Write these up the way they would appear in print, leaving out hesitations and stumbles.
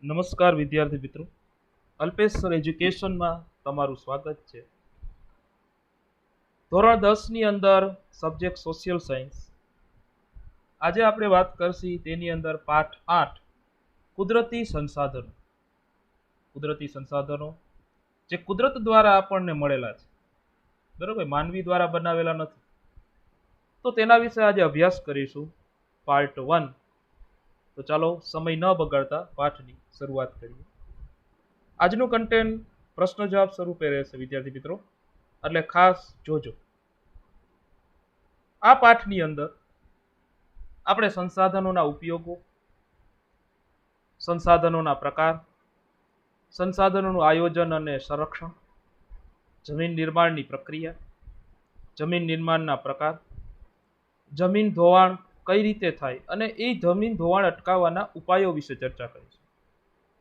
નમસ્કાર વિદ્યાર્થી મિત્રો, અલ્પેશ સર એજ્યુકેશનમાં તમારું સ્વાગત છે. ધોરણ 10ની અંદર સબ્જેક્ટ સોશિયલ સાયન્સ. આજે આપણે વાત કરશી તેની અંદર પાઠ 8 કુદરતી સંસાધનો. કુદરતી સંસાધનો જે કુદરત દ્વારા આપણને મળેલા છે, બરોબર, માનવી દ્વારા બનાવેલા નથી. તો તેના વિશે આજે અભ્યાસ કરીશું, પાર્ટ 1. તો ચાલો સમય ન બગાડતા પાઠની શરૂઆત કરીએ. આજનું કન્ટેન્ટ પ્રશ્ન જવાબ સ્વરૂપે રહેશે વિદ્યાર્થી મિત્રો, એટલે ખાસ જોજો. આ પાઠની અંદર આપણે સંસાધનોના ઉપયોગો, સંસાધનોના પ્રકાર, સંસાધનોનું આયોજન અને સંરક્ષણ, જમીન નિર્માણની પ્રક્રિયા, જમીન નિર્માણના પ્રકાર, જમીન ધોવાણ કઈ રીતે થાય અને એ જમીન ધોવાણ અટકાવવાના ઉપાયો વિશે ચર્ચા કરીશું.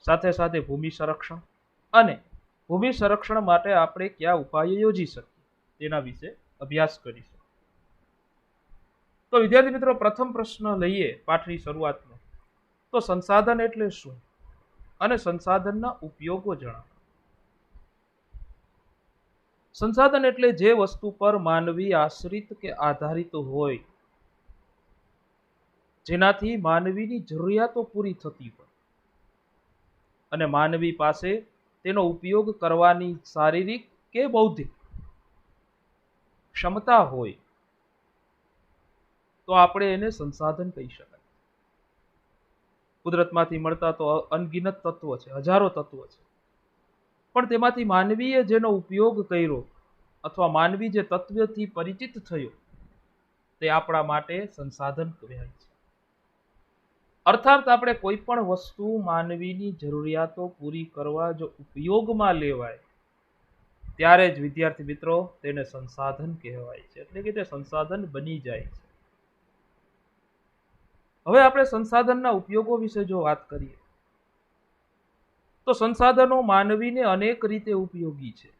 સાથે સાથે ભૂમિ સંરક્ષણ અને ભૂમિ સંરક્ષણ માટે આપણે કયા ઉપાયો યોજી શકીએ તેના વિશે અભ્યાસ કરીશું. તો વિદ્યાર્થી મિત્રો, પ્રથમ પ્રશ્ન લઈએ પાઠની શરૂઆતમાં. તો સંસાધન એટલે શું અને સંસાધનના ઉપયોગો જણાવો. સંસાધન એટલે જે વસ્તુ પર માનવી આશ્રિત કે આધારિત હોય, જેનાથી માનવીની જરૂરિયાતો પૂરી થતી હોય અને માનવી પાસે તેનો ઉપયોગ કરવાની શારીરિક કે બૌદ્ધિક ક્ષમતા હોય, તો આપણે એને સંસાધન કહી શકાય. કુદરતમાંથી મળતા તો અનગિનત તત્વો છે, હજારો તત્વો છે, પણ તેમાંથી માનવીએ જેનો ઉપયોગ કર્યો અથવા માનવી જે તત્વથી પરિચિત થયો, તે આપણા માટે સંસાધન કહેવાય છે. અર્થાત આપણે કોઈ પણ વસ્તુ માનવીની જરૂરિયાતો પૂરી કરવા જો ઉપયોગમાં લેવાય, ત્યારે જ વિદ્યાર્થી મિત્રો તેને સંસાધન કહેવાય છે, એટલે કે તે સંસાધન બની જાય છે. હવે આપણે સંસાધનના ઉપયોગો વિશે જો વાત કરીએ, તો સંસાધનો માનવીને અનેક રીતે ઉપયોગી છે.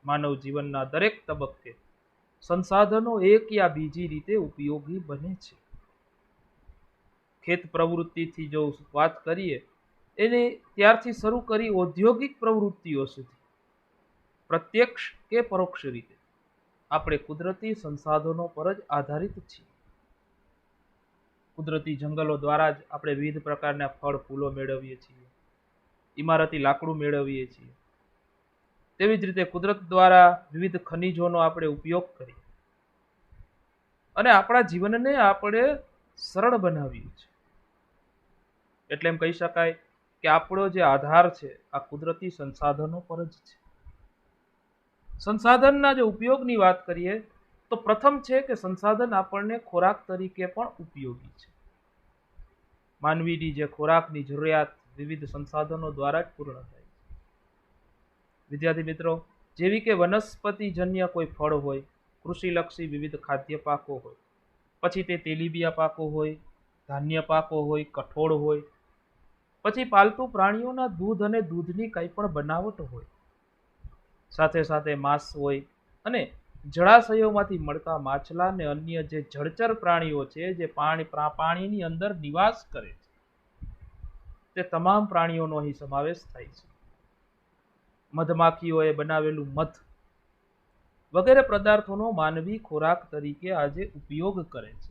માનવ જીવનના દરેક તબક્કે સંસાધનો એક યા બીજી રીતે ઉપયોગી બને છે. ખેત પ્રવૃત્તિથી જો વાત કરીએ, એને ત્યારથી શરૂ કરી ઔદ્યોગિક પ્રવૃત્તિઓ સુધી પ્રત્યક્ષ કે પરોક્ષ રીતે આપણે કુદરતી સંસાધનો પર જ આધારિત છીએ. કુદરતી જંગલો દ્વારા જ આપણે વિવિધ પ્રકારના ફળ ફૂલો મેળવીએ છીએ, ઇમારતી લાકડું મેળવીએ છીએ. તેવી જ રીતે કુદરત દ્વારા વિવિધ ખનિજોનો આપણે ઉપયોગ કરીએ અને આપણા જીવનને આપણે સરળ બનાવીએ છીએ. એટલે એમ કહી શકાય કે આપણો જે આધાર છે આ કુદરતી સંસાધનો પર જ છે. સંસાધનના જે ઉપયોગની વાત કરીએ, તો પ્રથમ છે કે સંસાધન આપણને ખોરાક તરીકે પણ ઉપયોગી છે. માનવીની જે ખોરાકની જરૂરિયાત વિવિધ સંસાધનો દ્વારા જ પૂર્ણ થાય છે. વિદ્યાર્થી મિત્રો, જેવી કે વનસ્પતિજન્ય કોઈ ફળ હોય, કૃષિલક્ષી વિવિધ ખાદ્ય પાકો હોય, પછી તે તેલીબિયા પાકો હોય, ધાન્ય પાકો હોય, કઠોળ હોય, પછી પાલતુ પ્રાણીઓના દૂધ અને દૂધની કંઈ પણ બનાવટ હોય, સાથે સાથે માંસ હોય અને જળાશયોમાંથી મળતા માછલા અને અન્ય જે જળચર પ્રાણીઓ છે જે પાણીની અંદર નિવાસ કરે છે, તે તમામ પ્રાણીઓનો અહીં સમાવેશ થાય છે. મધમાખીઓએ બનાવેલું મધ વગેરે પદાર્થોનો માનવી ખોરાક તરીકે આજે ઉપયોગ કરે છે.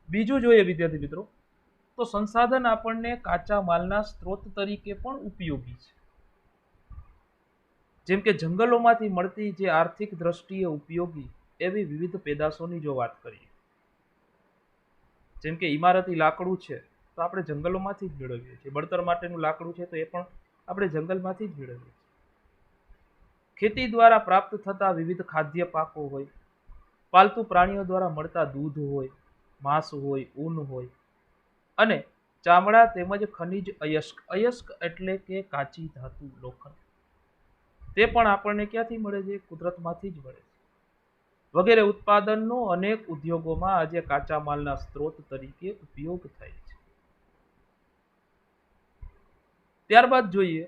બીજું જોઈએ વિદ્યાર્થી મિત્રો, તો સંસાધન આપણને કાચા માલના સ્ત્રોત તરીકે પણ ઉપયોગી છે. જેમ કે જંગલોમાંથી મળતી જે આર્થિક દ્રષ્ટિએ ઉપયોગી એવી વિવિધ પેદાશોની જો વાત કરીએ, જેમ કે ઇમારતી લાકડું છે તો આપણે જંગલોમાંથી જ મેળવીએ છીએ. બળતર માટેનું લાકડું છે તો એ પણ આપણે જંગલમાંથી જ મેળવીએ છીએ. ખેતી દ્વારા પ્રાપ્ત થતા વિવિધ ખાદ્ય પાકો હોય, પાલતુ પ્રાણીઓ દ્વારા મળતા દૂધ હોય, માંસ હોય, ઊન હોય અને ચામડા તેમજ ખનિજ અયસ્ક. અયસ્ક એટલે કે કાચી ધાતુ, લોખંડ, તે પણ આપણને ક્યાંથી મળે છે? કુદરતમાંથી જ મળે છે. વગેરે ઉત્પાદનનો અનેક ઉદ્યોગોમાં આજે કાચા માલના સ્ત્રોત તરીકે ઉપયોગ થાય છે. ત્યારબાદ જોઈએ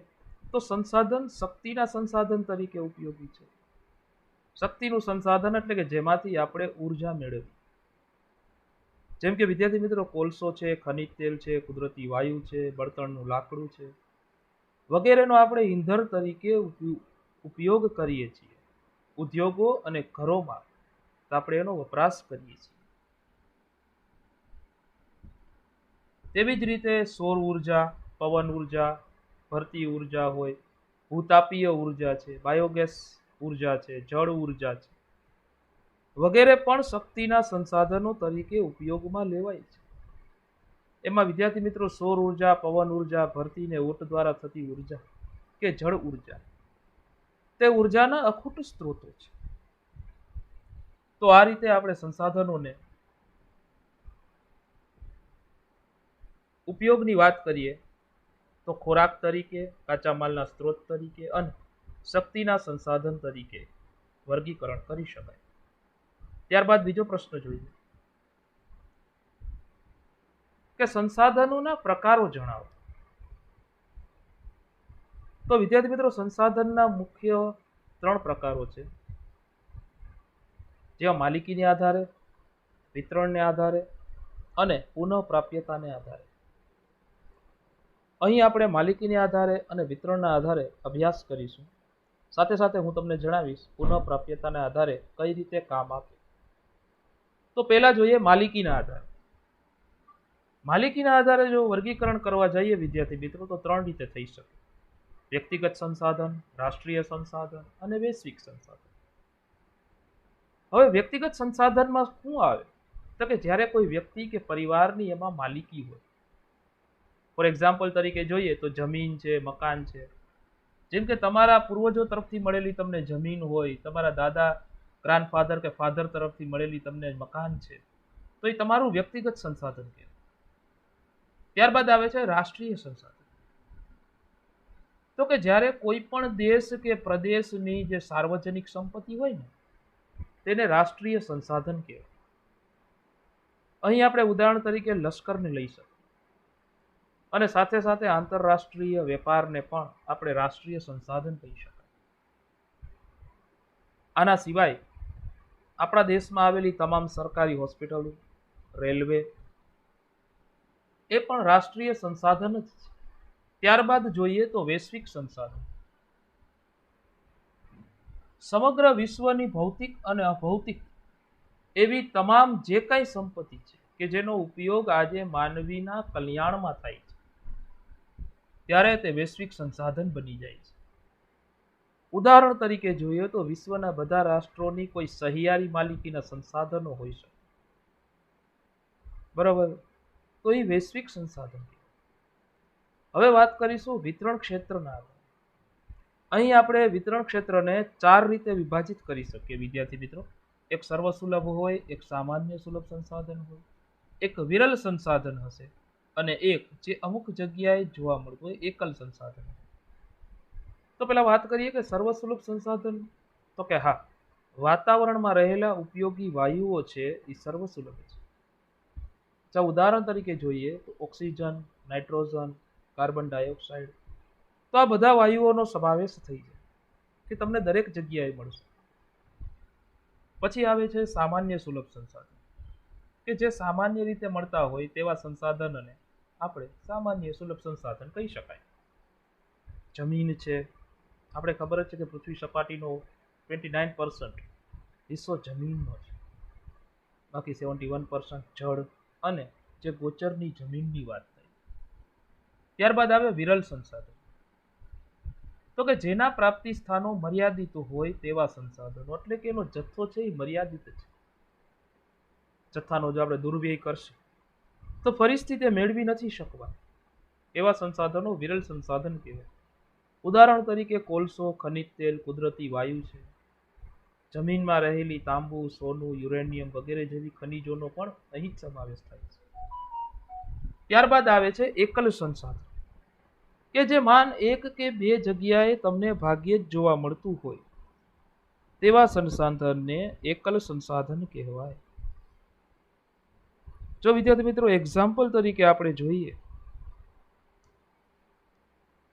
તો સંસાધન શક્તિના સંસાધન તરીકે ઉપયોગી છે. શક્તિનું સંસાધન એટલે કે જેમાંથી આપણે ઉર્જા મેળવીએ. જેમ કે વિદ્યાર્થી મિત્રો કોલસો છે, ખનિજ તેલ છે, કુદરતી વાયુ છે, બળતણનું લાકડું છે વગેરેનો આપણે ઈંધણ તરીકે ઉપયોગ કરીએ છીએ. ઉદ્યોગો અને ઘરોમાં આપણે એનો વપરાશ કરીએ છીએ. તેવી જ રીતે સૌર ઉર્જા, પવન ઉર્જા, ભરતી ઉર્જા હોય, ભૂતાપીય ઉર્જા છે, બાયોગેસ ઉર્જા છે, જળ ઉર્જા છે વગેરે પણ શક્તિના સંસાધનો તરીકે ઉપયોગમાં લેવાય છે. એમાં વિદ્યાર્થી મિત્રો સૌર ઉર્જા, પવન ઉર્જા, ભરતી ને ઓટ દ્વારા થતી ઉર્જા કે જળ ઉર્જા તે ઉર્જાના અખૂટ સ્ત્રોતો છે. તો આ રીતે આપણે સંસાધનોને ઉપયોગની વાત કરીએ તો ખોરાક તરીકે, કાચા માલના સ્ત્રોત તરીકે અને શક્તિના સંસાધન તરીકે વર્ગીકરણ કરી શકાય. ત્યારબાદ બીજો પ્રશ્ન જોઈએ કે સંસાધનોના પ્રકારો જણાવો. તો વિદ્યાર્થી મિત્રો સંસાધનના મુખ્ય 3 પ્રકારો છે, જેમાં માલિકીને આધારે, વિતરણને આધારે અને પુનઃપ્રાપ્યતાને આધારે. અહીં આપણે માલિકીને આધારે અને વિતરણના આધારે અભ્યાસ કરીશું. સાથે સાથે હું તમને જણાવીશ પુનઃપ્રાપ્યતાના આધારે કઈ રીતે કામ આપે. તો પહેલા જોઈએ માલિકીના આધારે. માલિકીના આધારે જો વર્ગીકરણ કરવા જઈએ વિદ્યાર્થી મિત્રો તો 3 રીતે થઈ શકે: વ્યક્તિગત સંસાધન, રાષ્ટ્રીય સંસાધન અને વૈશ્વિક સંસાધન. હવે વ્યક્તિગત સંસાધનમાં શું આવે તો કે જ્યારે કોઈ વ્યક્તિ કે પરિવારની એમાં માલિકી હોય. ફોર એક્ઝામ્પલ તરીકે જોઈએ તો જમીન છે, મકાન છે. જેમ કે તમારા પૂર્વજો તરફથી મળેલી તમને જમીન હોય, તમારા દાદા ગ્રાન્ડફાધર કે ફાધર તરફથી મળેલી તમને મકાન છે, તો એ તમારું વ્યક્તિગત સંસાધન કહેવાય. ત્યારબાદ આવે છે રાષ્ટ્રીય સંસાધન. તો કે જ્યારે કોઈ પણ દેશ કે પ્રદેશની જે સાર્વજનિક સંપત્તિ હોય ને તેને રાષ્ટ્રીય સંસાધન કહેવાય. અહીં આપણે ઉદાહરણ તરીકે લશ્કરને લઈ શકીએ અને સાથે સાથે આંતરરાષ્ટ્રીય વેપારને પણ આપણે રાષ્ટ્રીય સંસાધન કહી શકાય. આના સિવાય આપણા દેશમાં આવેલી તમામ સરકારી હોસ્પિટલો, રેલવે એ પણ રાષ્ટ્રીય સંસાધન જ છે. ત્યારબાદ જોઈએ તો વૈશ્વિક સંસાધન. સમગ્ર વિશ્વની ભૌતિક અને અભૌતિક એવી તમામ જે કઈ સંપત્તિ છે કે જેનો ઉપયોગ આજે માનવીના કલ્યાણમાં થાય છે ત્યારે તે વૈશ્વિક સંસાધન બની જાય છે. ઉદાહરણ તરીકે જોઈએ તો વિશ્વના બધા રાષ્ટ્રોની કોઈ સહિયારી માલિકીના સંસાધનો હોઈ શકે, બરાબર, તો એ વૈશ્વિક સંસાધન. હવે વાત કરીશું વિતરણ ક્ષેત્રના. અહીં આપણે વિતરણ ક્ષેત્રને 4 રીતે વિભાજિત કરી શકીએ વિદ્યાર્થી મિત્રો. એક સર્વસુલભ હોય, એક સામાન્ય સુલભ સંસાધન હોય, એક વિરલ સંસાધન હશે અને એક જે અમુક જગ્યાએ જોવા મળતું હોય એકલ સંસાધન. તો પેલા વાત કરીએ કે સર્વસુલભ સંસાધન. તો કે હા, વાતાવરણમાં રહેલા ઉપયોગી વાયુઓ છે એ સર્વસુલભ છે. જો ઉદાહરણ તરીકે જોઈએ તો ઓક્સિજન, નાઇટ્રોજન, કાર્બન ડાયોક્સાઇડ, તો આ બધા વાયુઓનો સમાવેશ થઈ જાય કે તમને દરેક જગ્યાએ મળશે. પછી આવે છે સામાન્ય સુલભ સંસાધન કે જે સામાન્ય રીતે મળતા હોય તેવા સંસાધનને આપણે સામાન્ય સુલભ સંસાધન કહી શકાય. જમીન છે, આપણે ખબર જ છે કે પૃથ્વી સપાટીનો 29% હિસ્સો જમીનનો છે, બાકી 71% જળ અને જે ગોચરની જમીનની વાત થઈ. ત્યારબાદ આવે વિરલ સંસાધન. તો કે જેના પ્રાપ્તિ સ્થાનો મર્યાદિત હોય તેવા સંસાધનો, એટલે કે એનો જથ્થો છે એ મર્યાદિત છે. જથ્થાનો જો આપણે દુર્વ્યય કરશું તો ફરીથી તે મેળવી નથી શકવા, એવા સંસાધનો વિરલ સંસાધન કહેવાય. ઉદાહરણ તરીકે કોલસો, ખનિજ તેલ, કુદરતી વાયુ છે. જમીનમાં રહેલી તાંબુ, સોનું, યુરેનિયમ વગેરે જેવી ખનિજોનો પણ અહીં જ સમાવેશ થાય છે. ત્યારબાદ આવે છે એકલ સંસાધન કે જે માન એક કે બે જગ્યાએ તમને ભાગ્યે જ જોવા મળતું હોય તેવા સંસાધનને એકલ સંસાધન કહેવાય. જો વિદ્યાર્થી મિત્રો એક્ઝામ્પલ તરીકે આપણે જોઈએ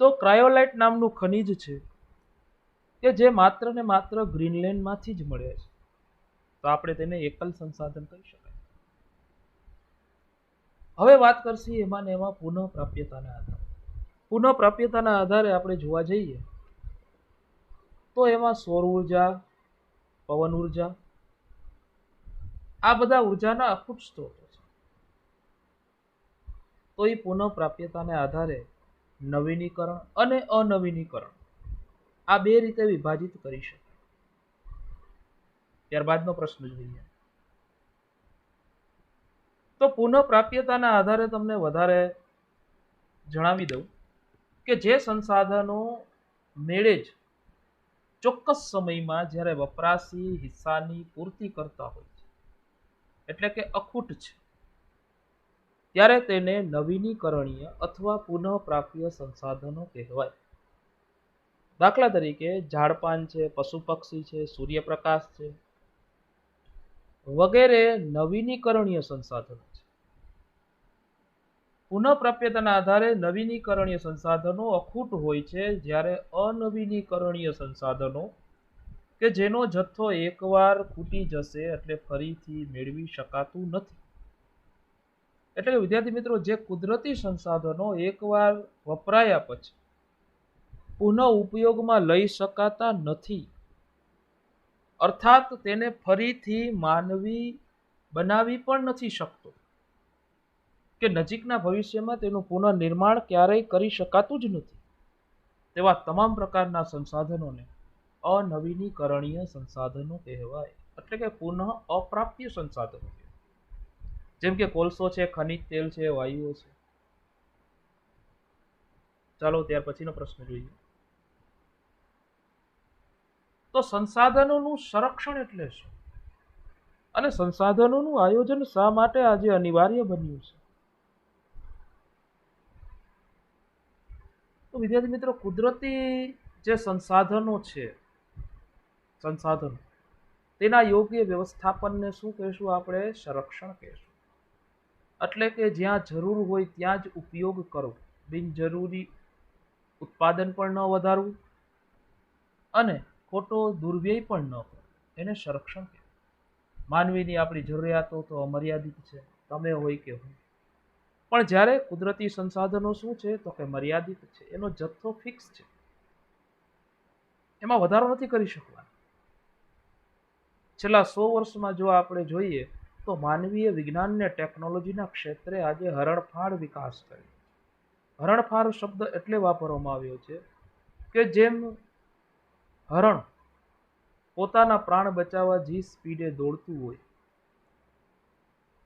તો ક્રાયોલાઇટ નામનું ખનિજ છે કે જે માત્ર ને માત્ર ગ્રીનલેન્ડમાંથી જ મળે છે, તો આપણે તેને એકલ સંસાધન કહી શકાય. હવે વાત કરશી એમાં ને એમાં પુનઃપ્રાપ્યતાના આધારે. પુનઃપ્રાપ્યતાના આધારે આપણે જોવા જઈએ તો એમાં સૌર ઉર્જા, પવન ઉર્જા, આ બધા ઉર્જાના અખૂટ સ્ત્રોતો છે. તો એ પુનઃપ્રાપ્યતાને આધારે નવીનીકરણ અને અનવીનીકરણ આ બે રીતે વિભાજિત કરી શકાય. ત્યારબાદનો પ્રશ્ન જોઈએ તો પુનઃપ્રાપ્યતાના આધારે તમને વધારે જણાવી દઉં કે જે સંસાધનો મેળે જ ચોક્કસ સમયમાં જ્યારે વપરાશી હિસ્સાની પૂર્તિ કરતા હોય છે, એટલે કે અખૂટ છે, ત્યારે તેને નવીનીકરણીય અથવા પુનઃપ્રાપ્ય સંસાધનો કહેવાય. દાખલા તરીકે ઝાડપાન છે, પશુ પક્ષી છે, સૂર્યપ્રકાશ છે વગેરે નવીનીકરણીય સંસાધનો છે. પુનઃપ્રાપ્યતાના આધારે નવીનીકરણીય સંસાધનો અખૂટ હોય છે, જ્યારે અનવીનીકરણીય સંસાધનો કે જેનો જથ્થો એકવાર ખૂટી જશે એટલે ફરીથી મેળવી શકાતું નથી. એટલે કે વિદ્યાર્થી મિત્રો, જે કુદરતી સંસાધનો એકવાર વપરાયા પછી પુનઃ ઉપયોગમાં લઈ શકાતા નથી, અર્થાત તેને ફરીથી માનવી બનાવી પણ નથી શકતો કે નજીકના ભવિષ્યમાં તેનું પુનઃનિર્માણ ક્યારેય કરી શકાતું જ નથી, તેવા તમામ પ્રકારના સંસાધનોને અનવીનીકરણીય સંસાધનો કહેવાય, એટલે કે પુનઃ અપ્રાપ્ય સંસાધનો. જેમ કે કોલસો છે, ખનિજ તેલ છે, વાયુઓ છે. ચાલો ત્યાર પછીનો પ્રશ્ન જોઈએ તો સંસાધનોનું સંરક્ષણ એટલે શું અને સંસાધનોનું આયોજન શા માટે આજે અનિવાર્ય બન્યું છે? તો વિદ્યાર્થી મિત્રો, કુદરતી જે સંસાધનો છે, સંસાધનો તેના યોગ્ય વ્યવસ્થાપનને શું કહેશું આપણે? સંરક્ષણ કહેશું. એટલે કે જ્યાં જરૂર હોય ત્યાં જ ઉપયોગ કરવો, બિનજરૂરી ઉત્પાદન પણ ન વધારવું અને ખોટો દુર્વ્યય પણ ન કરવો, એને સંરક્ષણ કહેવાય. માનવીની આપણી જરૂરિયાતો તો અમર્યાદિત છે, તમે હોય કે હું, પણ જ્યારે કુદરતી સંસાધનો શું છે તો કે મર્યાદિત છે, એનો જથ્થો ફિક્સ છે, એમાં વધારો નથી કરી શકવાનો. છેલ્લા 100 વર્ષમાં જો આપણે જોઈએ તો માનવીય વિજ્ઞાન ને ટેકનોલોજીના ક્ષેત્રે આજે હરણફાળ વિકાસ કર્યો. હરણફાળ શબ્દ એટલે વાપરવામાં આવ્યો છે કે જેમ હરણ પોતાના પ્રાણ બચાવવા જે સ્પીડે દોડતું હોય,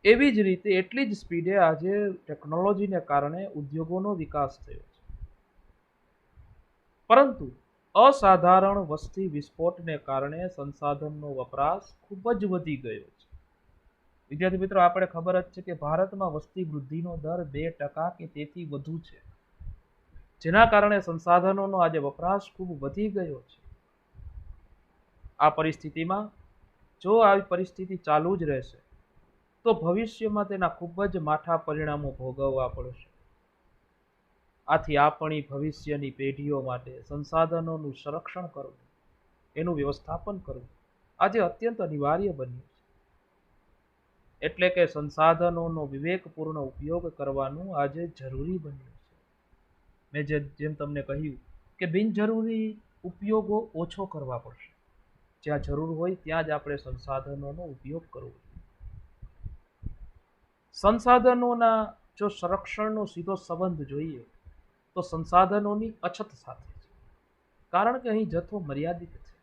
એવી જ રીતે એટલી જ સ્પીડે આજે ટેકનોલોજીને કારણે ઉદ્યોગોનો વિકાસ થયો છે. પરંતુ અસાધારણ વસ્તી વિસ્ફોટને કારણે સંસાધનનો વપરાશ ખૂબ જ વધી ગયો છે. વિદ્યાર્થી મિત્રો, આપણે ખબર જ છે કે ભારતમાં વસ્તી વૃદ્ધિનો દર 2% કે તેથી વધુ છે, જેના કારણે સંસાધનોનો આજે વપરાશ ખૂબ વધી ગયો છે. આ પરિસ્થિતિમાં જો આવી પરિસ્થિતિ ચાલુ જ રહેશે તો ભવિષ્યમાં તેના ખૂબ જ માઠા પરિણામો ભોગવવા પડશે. આથી આપણી ભવિષ્યની પેઢીઓ માટે સંસાધનોનું સંરક્ષણ કરવું, એનું વ્યવસ્થાપન કરવું આજે અત્યંત અનિવાર્ય બન્યું છે. એટલે કે સંસાધનોનો વિવેકપૂર્ણ ઉપયોગ કરવાનું આજે જરૂરી બન્યું છે. મેં જેમ તમને કહ્યું કે બિનજરૂરી ઉપયોગો ઓછો કરવા પડશે. જ્યાં જરૂર હોય ત્યાં જ આપણે સંસાધનોનો ઉપયોગ કરવો. સંસાધનોના જો સંરક્ષણનો સીધો સંબંધ જોઈએ તો સંસાધનોની અછત સાથે છે, કારણ કે અહીં જથ્થો મર્યાદિત છે.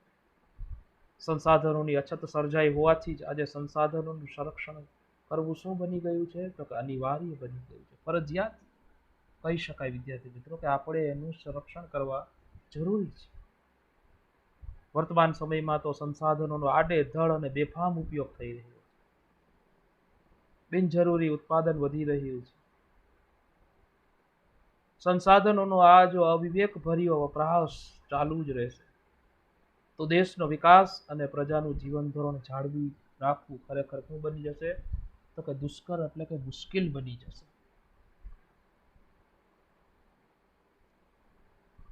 સંસાધનોની અછત સર્જાઈ હોવાથી જ આજે સંસાધનોનું સંરક્ષણ કરવું શું બની ગયું છે તો કે અનિવાર્ય બની ગયું છે, ફરજિયાત કહી શકાય વિદ્યાર્થી મિત્રો કે આપણે એનું સંરક્ષણ કરવા જરૂરી છે. વર્તમાન સમયમાં તો સંસાધનોનો આડેધડ અને બેફામ ઉપયોગ થઈ રહ્યો છે, બિનજરૂરી ઉત્પાદન વધી રહ્યું છે. સંસાધનોનો આ જો અવિવેકભર્યો વપરાશ ચાલુ જ રહેશે તો દેશનો વિકાસ અને પ્રજાનું જીવન ધોરણ જાળવી રાખવું ખરેખર શું બની જશે તો કે દુષ્કર એટલે કે મુશ્કેલ બની જશે.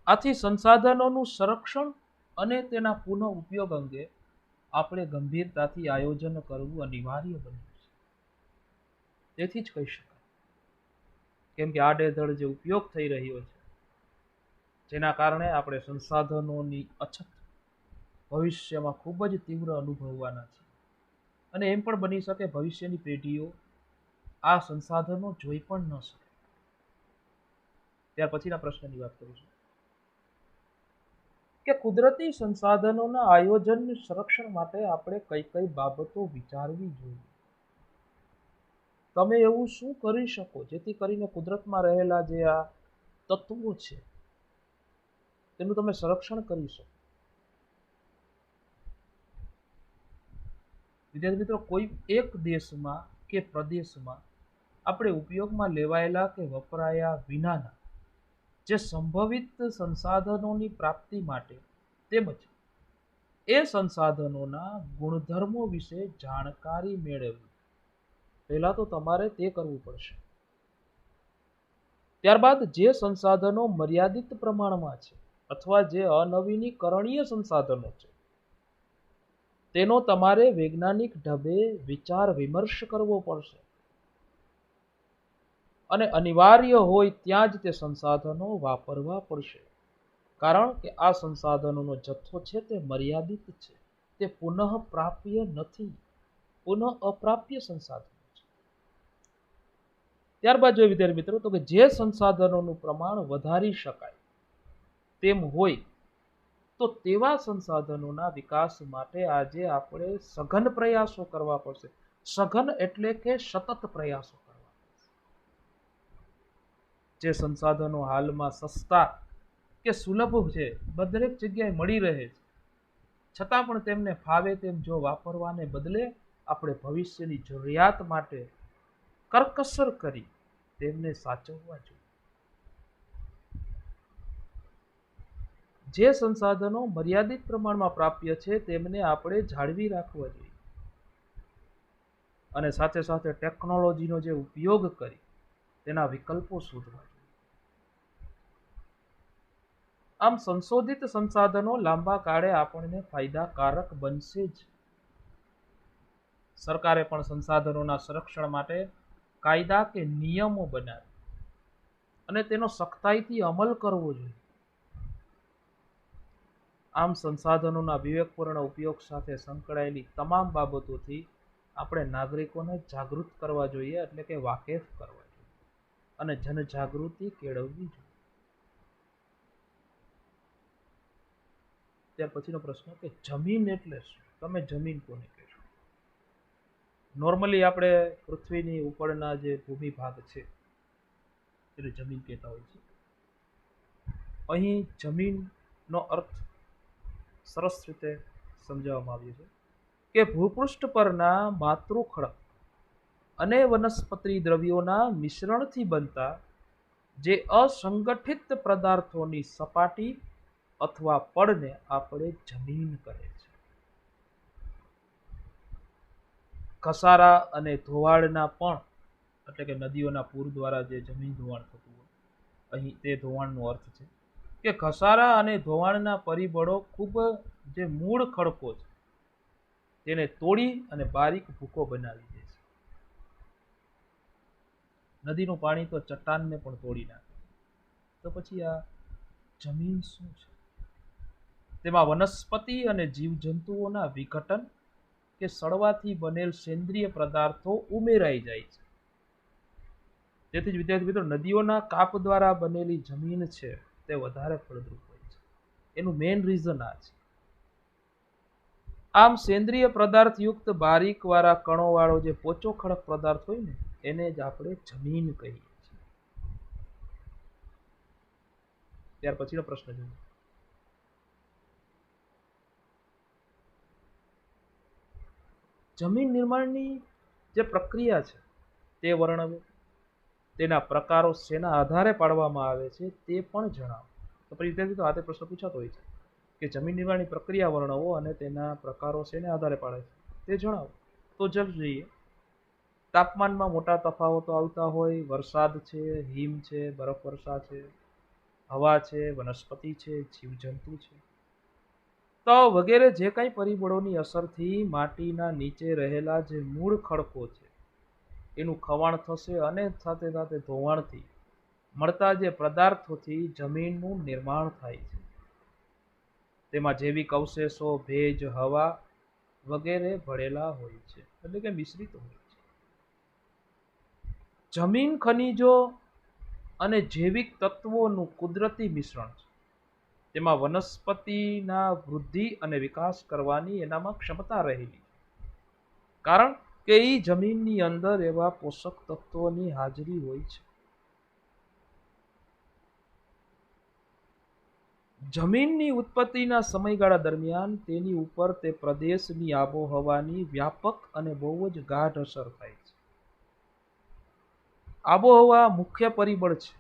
આથી સંસાધનોનું સંરક્ષણ અને તેના પુનઃ ઉપયોગ અંગે આપણે ગંભીરતાથી આયોજન કરવું અનિવાર્ય બન્યું છે. તેથી જ કહી શકાય કેમ કે આડેધડ જે ઉપયોગ થઈ રહ્યો છે, જેના કારણે આપણે સંસાધનોની અછત ભવિષ્યમાં ખૂબ જ તીવ્ર અનુભવવાના છે. અને એમ પણ બની શકે ભવિષ્યની પેઢીઓ આ સંસાધનો જોઈ પણ ન શકે. ત્યાર પછીના પ્રશ્નની વાત કરીશું કે કુદરતી સંસાધનોના આયોજન સંરક્ષણ માટે આપણે કઈ કઈ બાબતો વિચારવી જોઈએ. તમે એવું શું કરી શકો જેથી કરીને કુદરતમાં રહેલા જે આ તત્વો છે તેનું તમે સંરક્ષણ કરી શકો. વિદ્યાર્થી મિત્રો, કોઈ એક દેશમાં કે પ્રદેશમાં આપણે ઉપયોગમાં લેવાયેલા કે વપરાયા વિનાના જે સંભવિત સંસાધનોની પ્રાપ્તિ માટે તેમજ એ સંસાધનોના ગુણધર્મો વિશે જાણકારી મેળવવી, પહેલા તો તમારે તે કરવું પડશે. ત્યારબાદ જે સંસાધનો મર્યાદિત પ્રમાણમાં છે અથવા જે અનવીનીકરણીય સંસાધનો છે તેનો તમારે વૈજ્ઞાનિક ઢબે વિચાર વિમર્શ કરવો પડશે અને અનિવાર્ય હોય ત્યાં જ તે સંસાધનો વાપરવા પડશે. કારણ કે આ સંસાધનોનો જથ્થો છે તે મર્યાદિત છે, તે પુનઃ પ્રાપ્ય નથી, પુનઃ અપ્રાપ્ય સંસાધનો છે. ત્યારબાદ જોઈએ વિદ્યાર્થી મિત્રો તો કે જે સંસાધનોનું પ્રમાણ વધારી શકાય તેમ હોય તો તેવા સંસાધનોના વિકાસ માટે આજે આપણે સઘન પ્રયાસો કરવા પડશે. સઘન એટલે કે સતત પ્રયાસો કરવા પડશે. જે સંસાધનો હાલમાં સસ્તા કે સુલભ છે, દરેક જગ્યાએ મળી રહે છે, છતાં પણ તેમને ફાવે તેમ જો વાપરવાને બદલે આપણે ભવિષ્યની જરૂરિયાત માટે કરકસર કરી તેમને સાચવવા જોઈએ. જે સંસાધનો મર્યાદિત પ્રમાણમાં પ્રાપ્ય છે તેમને આપણે જાળવી રાખવા જોઈએ અને સાથે સાથે ટેકનોલોજીનો જે ઉપયોગ કરી તેના વિકલ્પો શોધવા જોઈએ. આમ સંશોધિત સંસાધનો લાંબા ગાળે આપણને ફાયદાકારક બનશે જ. સરકારે પણ સંસાધનોના સંરક્ષણ માટે કાયદા કે નિયમો બનાવી અને તેનો સખ્તાઈથી અમલ કરવો જોઈએ. આમ સંસાધનોના વિવેકપૂર્ણ ઉપયોગ સાથે સંકળાયેલી તમામ બાબતોથી આપણે નાગરિકોને જાગૃત કરવા જોઈએ, એટલે કે વાકેફ કરવા જોઈએ અને જનજાગૃતિ કેળવવી જોઈએ. ત્યાર પછીનો પ્રશ્ન કે જમીન એટલે શું? તમે જમીન કોને કહેશો? નોર્મલી આપણે પૃથ્વીની ઉપરના જે ભૂમિ ભાગ છે તેને જમીન કહેતા હોય છે. અહીં જમીનનો અર્થ સરસ રીતે સમજાવવામાં આવ્યું છે કે ભૂપૃષ્ઠ પરના માતૃખડક અને વનસ્પતિ દ્રવ્યોના મિશ્રણથી બનતા જે અસંગઠિત પદાર્થોની સપાટી અથવા પડને આપણે જમીન કહે છે. ઘસારા અને ધોવાણના પણ, એટલે કે નદીઓના પૂર દ્વારા જે જમીન ધોવાણ થતું હોય, અહીં તે ધોવાણનો અર્થ છે કે ઘસારા અને ધોવાણના પરિબળો ખૂબ જે મૂળ ખડકો છે તેને તોડી અને બારીક ભૂકો બનાવી દે છે. નદીનું પાણી તો ચટ્ટાનને પણ તોડી નાખે. તો પછી આ જમીન શું છે? તેમાં વનસ્પતિ અને જીવજંતુઓના વિઘટન કે સડવાથી બનેલ સેન્દ્રિય પદાર્થો ઉમેરાઈ જાય છે. તેથી જ વિદ્યાર્થી મિત્રો, નદીઓના કાપ દ્વારા બનેલી જમીન છે તે વધારે ફળદ્રુપ હોય છે. એનું મેઇન રીઝન આ છે. આમ સેન્દ્રિય પદાર્થયુક્ત બારીક વાળા કણો વાળો જે પોચો ખડક પદાર્થ હોય ને એને જ આપણે જમીન કહીએ છીએ. ત્યાર પછીનો પ્રશ્ન જોઈએ. જમીન નિર્માણની જે પ્રક્રિયા છે તે વર્ણવો. તેના પ્રકારો શેના આધારે પાડવામાં આવે છે તે પણ જણાવો. તો વિદ્યાર્થી તો આ તે પ્રશ્ન પૂછાતો હોય છે કે જમીન નિર્માણની પ્રક્રિયા વર્ણવો અને તેના પ્રકારો શેને આધારે પાડે છે તે જણાવો. તો જલ જોઈએ. તાપમાનમાં મોટા તફાવતો આવતા હોય, વરસાદ છે, હિમ છે, બરફ વર્ષા છે, હવા છે, વનસ્પતિ છે, જીવજંતુ છે, તો વગેરે જે કંઈ પરિબળોની અસરથી માટીના નીચે રહેલા જે મૂળ ખડકો છે એનું ખવાણ થશે અને સાથે સાથે ધોવાણથી મળતા જે પદાર્થોથી જમીનનું નિર્માણ થાય છે. તેમાં જૈવિક અવશેષો, ભેજ, હવા વગેરે ભળેલા હોય છે, એટલે કે મિશ્રિત હોય છે. જમીન ખનિજો અને જૈવિક તત્વોનું કુદરતી મિશ્રણ છે. તેમાં વનસ્પતિના વૃદ્ધિ અને વિકાસ કરવાની એનામાં ક્ષમતા રહેલી, કારણ કે એ જમીનની અંદર એવા પોષક તત્વોની હાજરી હોય છે. જમીનની ઉત્પત્તિના સમયગાળા દરમિયાન તેની ઉપર તે પ્રદેશની આબોહવાની વ્યાપક અને બહુ જ ગાઢ અસર થાય છે. આબોહવા મુખ્ય પરિબળ છે.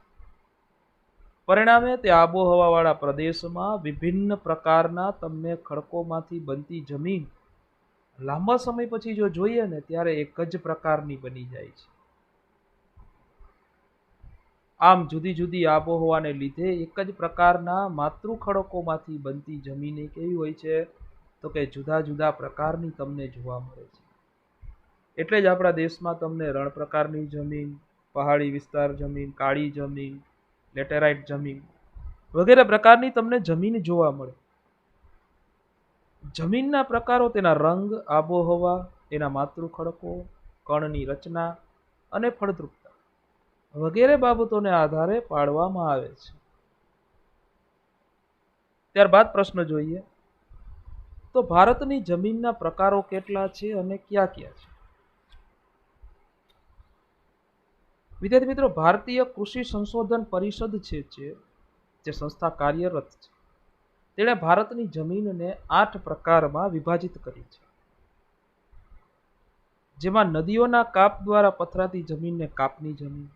પરિણામે તે આબોહવાવાળા પ્રદેશમાં વિભિન્ન પ્રકારના તમને ખડકોમાંથી બનતી જમીન લાંબા સમય પછી જો જોઈએ ને ત્યારે એક જ પ્રકારની બની જાય છે. આમ જુદી જુદી આબોહવાને લીધે એક જ પ્રકારના માતૃ ખડકોમાંથી બનતી જમીન કેવી હોય છે, તો કે જુદા જુદા પ્રકારની તમને જોવા મળે છે. એટલે જ આપણા દેશમાં તમને રણ પ્રકારની જમીન, પહાડી વિસ્તાર જમીન, કાળી જમીન, લેટેરાઇટ જમીન વગેરે પ્રકારની તમને જમીન જોવા મળે. જમીનના પ્રકારો તેના રંગ, આબોહવા, એના માતૃ ખડકો, કણની રચના અને ફળદ્રુપતા વગેરે બાબતોને આધારે પાડવામાં આવે છે. ત્યારબાદ પ્રશ્ન જોઈએ તો ભારતની જમીનના પ્રકારો કેટલા છે અને ક્યાં ક્યાં છે? વિદ્યાર્થી મિત્રો, ભારતીય કૃષિ સંશોધન પરિષદ છે જે સંસ્થા કાર્યરત છે, તેણે ભારતની જમીનને 8 પ્રકારમાં વિભાજિત કરી છે. જેમાં નદીઓના કાપ દ્વારા પથરાતી જમીનને કાપની જમીન,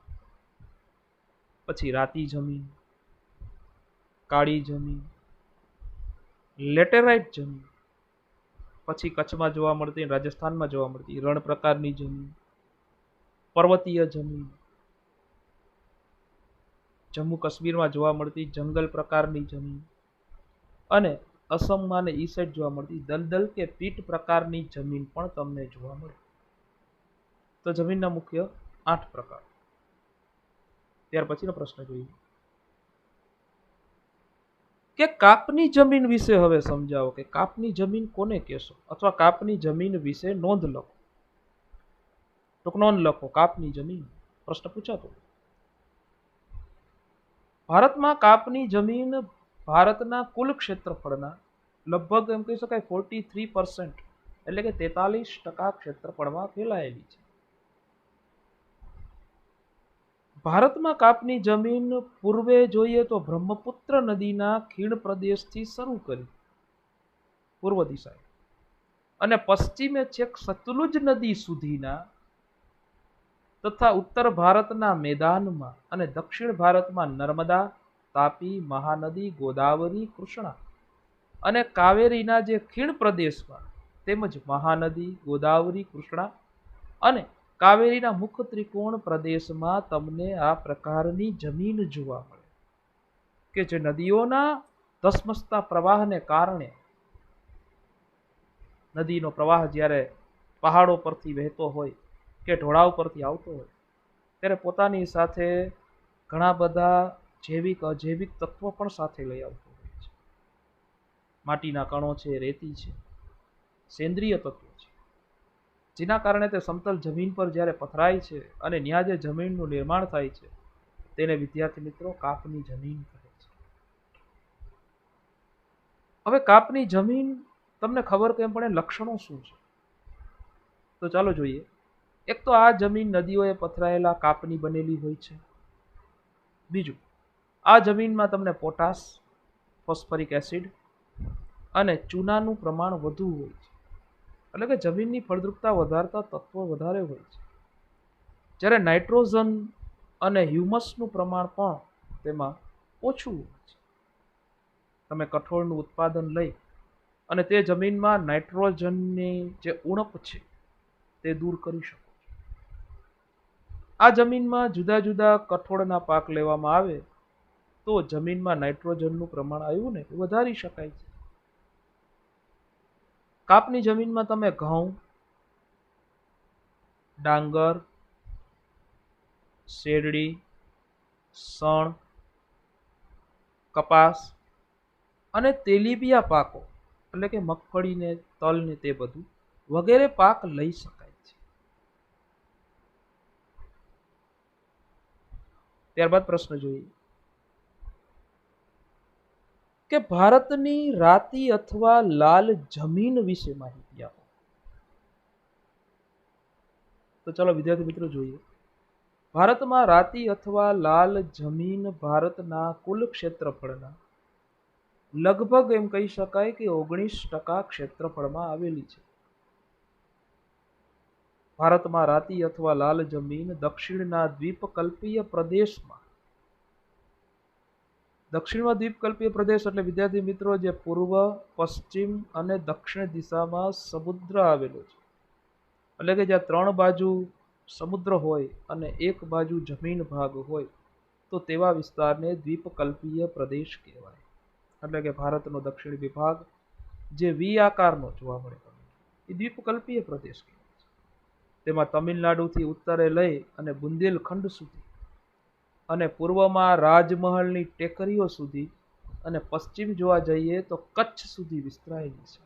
પછી રાતી જમીન, કાળી જમીન, લેટેરાઇટ જમીન, પછી કચ્છમાં જોવા મળતી, રાજસ્થાનમાં જોવા મળતી રણ પ્રકારની જમીન, પર્વતીય જમીન, જમ્મુ કાશ્મીરમાં જોવા મળતી જંગલ પ્રકારની જમીન અને અસમમાં અને ઈ સાઈડ જોવા મળતી દલદલ કે પીટ પ્રકારની જમીન પણ તમને જોવા મળે. તો જમીનના મુખ્ય 8 પ્રકાર. ત્યાર પછીનો પ્રશ્ન જોઈએ કે કાપની જમીન વિશે હવે સમજાવો કે કાપની જમીન કોને કહેશો, અથવા કાપની જમીન વિશે નોંધ લખો. ટૂંક નોંધ લખો, કાપની જમીન. પ્રશ્ન પૂછાતો. ભારતમાં કાપની જમીન ભારતના કુલ ક્ષેત્રફળના લગભગ એમ કહી શકાય 43%, એટલે કે 43% ક્ષેત્રફળમાં ફેલાયેલી છે. ભારતમાં કાપની જમીન પૂર્વે જોઈએ તો બ્રહ્મપુત્ર નદીના ખીણ પ્રદેશથી શરૂ કરી પૂર્વ દિશાએ અને પશ્ચિમે છેક સતલુજ નદી સુધીના, તથા ઉત્તર ભારતના મેદાનમાં અને દક્ષિણ ભારતમાં નર્મદા, તાપી, મહાનદી, ગોદાવરી, કૃષ્ણા અને કાવેરીના જે ખીણ પ્રદેશમાં, તેમજ મહાનદી, ગોદાવરી, કૃષ્ણા અને કાવેરીના મુખ ત્રિકોણ પ્રદેશમાં તમને આ પ્રકારની જમીન જોવા મળે કે જે નદીઓના ધસમસતા પ્રવાહને કારણે, નદીનો પ્રવાહ જ્યારે પહાડો પરથી વહેતો હોય કે ઢોળાવ પરથી આવતો હોય ત્યારે પોતાની સાથે ઘણા બધા જૈવિક અજૈવિક તત્વો પણ સાથે લઈ આવતો હોય છે. માટીના કણો છે, રેતી છે, સેન્દ્રિય તત્વો છે, જેના કારણે તે સમતલ જમીન પર જ્યારે પથરાય છે અને ત્યાં જે જમીનનું નિર્માણ થાય છે તેને વિદ્યાર્થી મિત્રો કાપની જમીન કહે છે. હવે કાપની જમીન તમને ખબર કેમ પડે, લક્ષણો શું છે? તો ચાલો જોઈએ. એક તો આ જમીન નદીઓએ પથરાયેલા કાપની બનેલી હોય છે. બીજું, આ જમીનમાં તમને પોટાશ, ફોસ્ફરિક એસિડ અને ચૂનાનું પ્રમાણ વધુ હોય છે, એટલે કે જમીનની ફળદ્રુપતા વધારતા તત્વો વધારે હોય છે. જ્યારે નાઇટ્રોજન અને હ્યુમસનું પ્રમાણ પણ તેમાં ઓછું હોય છે. તમે કઠોળનું ઉત્પાદન લઈ અને તે જમીનમાં નાઇટ્રોજનની જે ઉણપ છે તે દૂર કરી શકો. આ જમીનમાં જુદા જુદા કઠોળના પાક લેવામાં આવે તો જમીનમાં નાઇટ્રોજનનું પ્રમાણ આવ્યું ને એ વધારી શકાય છે. કાપની જમીનમાં તમે ઘઉં, ડાંગર, શેરડી, શણ, કપાસ અને તેલીબિયા પાકો એટલે કે મગફળી ને તલ ને તે બધું વગેરે પાક લઈ શકાય છે. ત્યારબાદ પ્રશ્ન જોઈએ કે ભારતની રાતી અથવા લાલ જમીન વિશે માહિતી આપો. તો ચાલો વિદ્યાર્થી મિત્રો જોઈએ. ભારતમાં રાતી અથવા લાલ જમીન ભારતના કુલ ક્ષેત્રફળના લગભગ એમ કહી શકાય કે 19% ક્ષેત્રફળમાં આવેલી છે. ભારતમાં રાતી અથવા લાલ જમીન દક્ષિણના દ્વીપકલ્પીય પ્રદેશમાં, દક્ષિણમાં દ્વીપકલ્પીય પ્રદેશ એટલે વિદ્યાર્થી મિત્રો જે પૂર્વ, પશ્ચિમ અને દક્ષિણ દિશામાં સમુદ્ર આવેલો છે, એટલે કે જ્યાં 3 બાજુ સમુદ્ર હોય અને એક બાજુ જમીન ભાગ હોય તો તેવા વિસ્તારને દ્વીપકલ્પીય પ્રદેશ કહેવાય. એટલે કે ભારતનો દક્ષિણ વિભાગ જે વી આકારનો જોવા મળે એ દ્વીપકલ્પીય પ્રદેશ કહેવાય છે. તેમાં તમિલનાડુથી ઉત્તરે લઈ અને બુંદેલખંડ સુધી અને પૂર્વમાં રાજમહલની ટેકરીઓ સુધી અને પશ્ચિમ જોવા જઈએ તો કચ્છ સુધી વિસ્તરાયેલી છે.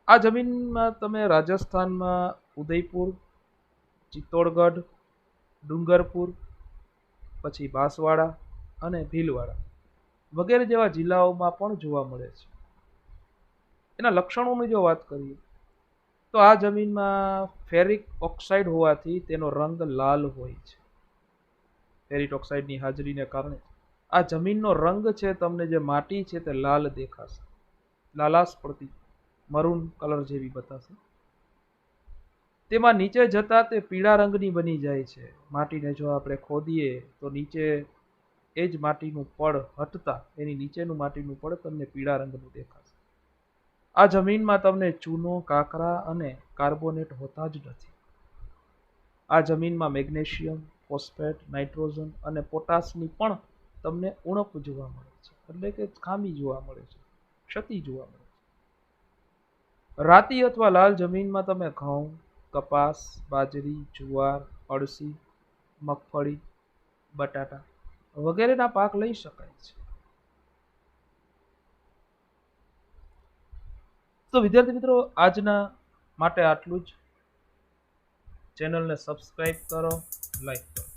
આ જમીનમાં તમે રાજસ્થાનમાં ઉદયપુર, ચિત્તોડગઢ, ડુંગરપુર, પછી બાંસવાડા અને ભીલવાડા વગેરે જેવા જિલ્લાઓમાં પણ જોવા મળે છે. એના લક્ષણોની જો વાત કરીએ તો આ જમીનમાં ફેરિક ઓક્સાઇડ હોવાથી તેનો રંગ લાલ હોય છે. ફેરિક ઓક્સાઇડની હાજરીને કારણે આ જમીનનો રંગ છે, તમને જે માટી છે તે લાલ દેખાશે, લાલાશ પડતી મરૂન કલર જેવી બતાશે. તેમાં નીચે જતા તે પીળા રંગની બની જાય છે. માટીને જો આપણે ખોદીએ તો નીચે એ જ માટીનું પડ હટતા એની નીચેનું માટીનું પડ તમને પીળા રંગનું દેખાશે. આ જમીનમાં તમને ચૂનો, કાંકરા અને કાર્બોનેટ હોતા જ નથી. આ જમીનમાં મેગ્નેશિયમ, ફોસ્ફેટ, નાઇટ્રોજન અને પોટાશની પણ તમને ઉણપ જોવા મળે છે, એટલે કે ખામી જોવા મળે છે, ક્ષતિ જોવા મળે છે. રાતી અથવા લાલ જમીનમાં તમે ઘઉં, કપાસ, બાજરી, જુવાર, અળસી, મગફળી, બટાટા વગેરેના પાક લઈ શકાય છે. તો વિદ્યાર્થી મિત્રો આજના માટે આટલું જ. ચેનલને સબસ્ક્રાઇબ કરો, લાઈક કરો.